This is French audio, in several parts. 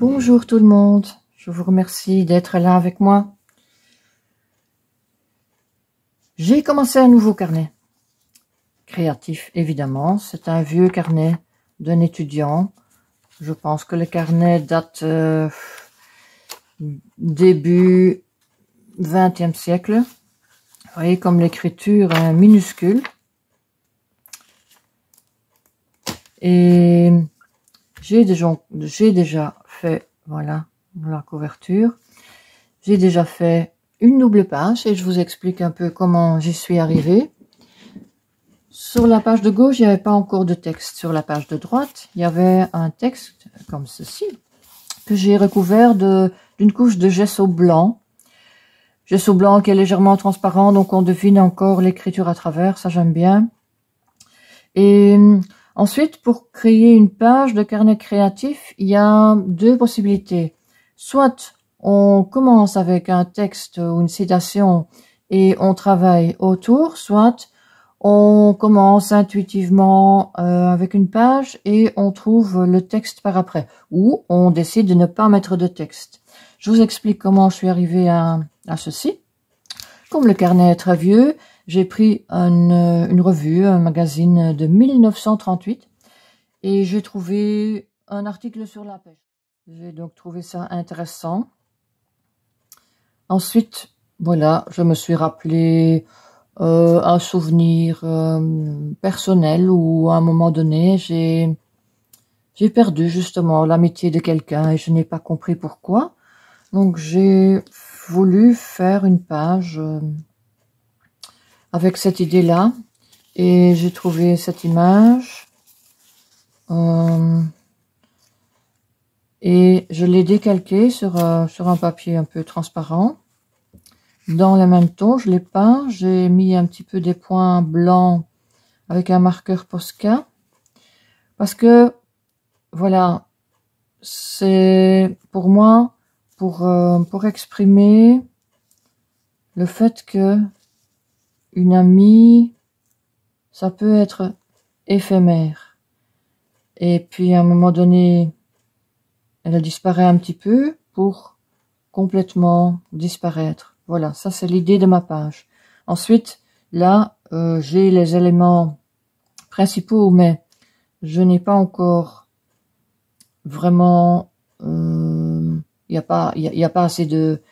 Bonjour tout le monde, je vous remercie d'être là avec moi. J'ai commencé un nouveau carnet, créatif évidemment, c'est un vieux carnet d'un étudiant. Je pense que le carnet date début 20e siècle. Vous voyez comme l'écriture est minuscule. Et j'ai déjà fait, voilà la couverture, j'ai déjà fait une double page et je vous explique un peu comment j'y suis arrivée. Sur la page de gauche, il n'y avait pas encore de texte. Sur la page de droite, il y avait un texte comme ceci, que j'ai recouvert d'une couche de gesso blanc. Gesso blanc qui est légèrement transparent, donc on devine encore l'écriture à travers, ça j'aime bien. Et ensuite, pour créer une page de carnet créatif, il y a deux possibilités. Soit on commence avec un texte ou une citation et on travaille autour, soit on commence intuitivement avec une page et on trouve le texte par après. Ou on décide de ne pas mettre de texte. Je vous explique comment je suis arrivée à ceci. Comme le carnet est très vieux, j'ai pris une revue, un magazine de 1938 et j'ai trouvé un article sur la pêche. J'ai donc trouvé ça intéressant. Ensuite, voilà, je me suis rappelé un souvenir personnel où à un moment donné, j'ai perdu justement l'amitié de quelqu'un et je n'ai pas compris pourquoi. Donc j'ai voulu faire une page avec cette idée-là et j'ai trouvé cette image et je l'ai décalquée sur un papier un peu transparent. Dans le même ton, je l'ai peint, j'ai mis un petit peu des points blancs avec un marqueur Posca parce que voilà, c'est pour moi pour exprimer le fait que une amie, ça peut être éphémère. Et puis à un moment donné, elle disparaît un petit peu pour complètement disparaître. Voilà, ça c'est l'idée de ma page. Ensuite, là, j'ai les éléments principaux, mais je n'ai pas encore vraiment... il n'y a pas assez de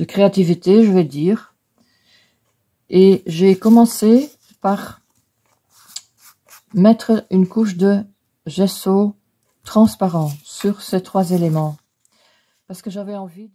créativité, je vais dire. Et j'ai commencé par mettre une couche de gesso transparent sur ces trois éléments. Parce que j'avais envie...